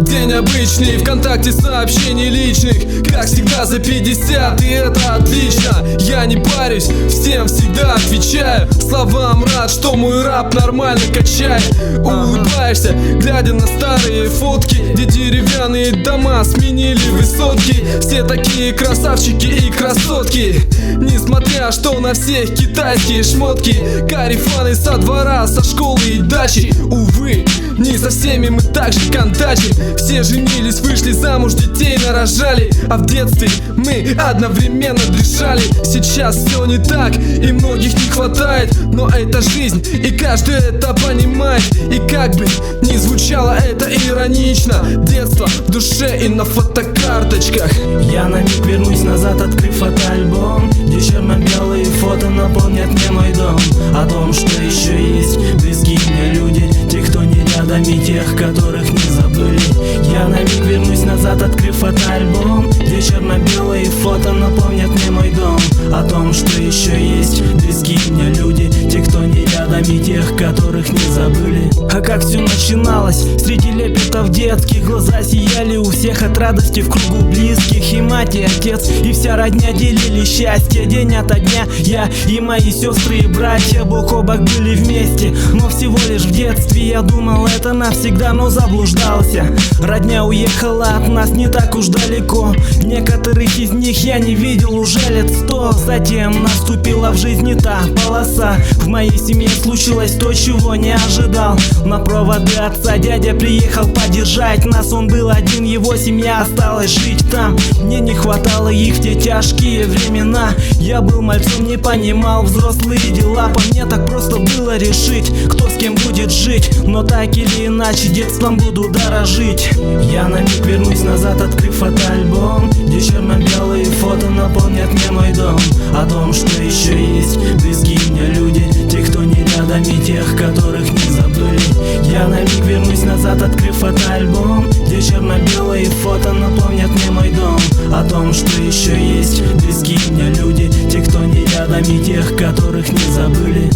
День обычный, ВКонтакте сообщений личных, как всегда за 50, и это отлично. Я не парюсь, всем всегда отвечаю. Словам рад, что мой рап нормально качает. Улыбаешься, глядя на старые фотки, где деревянные дома сменили высотки. Все такие красавчики и красотки, несмотря что на всех китайские шмотки. Карифаны со двора, со школы и дачи. Увы, не со всеми мы так же контачим. Все женились, вышли замуж, детей нарожали, а в детстве мы одновременно дышали. Сейчас все не так, и многих не хватает, но это жизнь, и каждый это понимает. И как бы ни звучало это иронично, детство в душе и на фотокарточках. Я на миг вернусь назад, открыв фотоальбом, где черно-белые фото наполнят мне мой дом. О том, что еще есть близкие мне люди, те, кто не рядом, и тех, которых не забыли. Я на миг вернусь назад, открыв фотоальбом, где черно-белые фото наполнят мне мой дом. О том, что еще есть близкие мне люди, те, кто не рядом, и тех, которых не забыли. А как все начиналось? Среди лепетов детских глаза сияли у всех от радости в кругу близких. И мать, и отец, и вся родня делили счастье день ото дня. Я и мои сестры и братья бок о бок были вместе, но всего лишь в детстве. Я думал, это навсегда, но заблуждался. Родня уехала от нас не так уж далеко. Некоторых из них я не видел уже лет 100. Затем наступила в жизни та полоса. В моей семье случилось то, чего не ожидал. На проводы отца дядя приехал поддержать нас. Он был один, его семья осталась жить там. Мне не хватало их в те тяжкие времена. Я был мальцом, не понимал взрослые дела. По мне так просто было решить, кто с кем будет жить. Но так или иначе детством буду дорожить. Я на миг вернусь назад, открыв фотоальбом, где черно-белые фото наполнят мне мой дом. О том, что еще есть близкие мне люди, те, кто не рядом, и тех, которых не забыли. Я на миг вернусь назад, открыв фотоальбом, где черно-белые фото наполнят мне мой дом. О том, что еще есть близкие мне люди, те, кто не рядом, и тех, которых не забыли.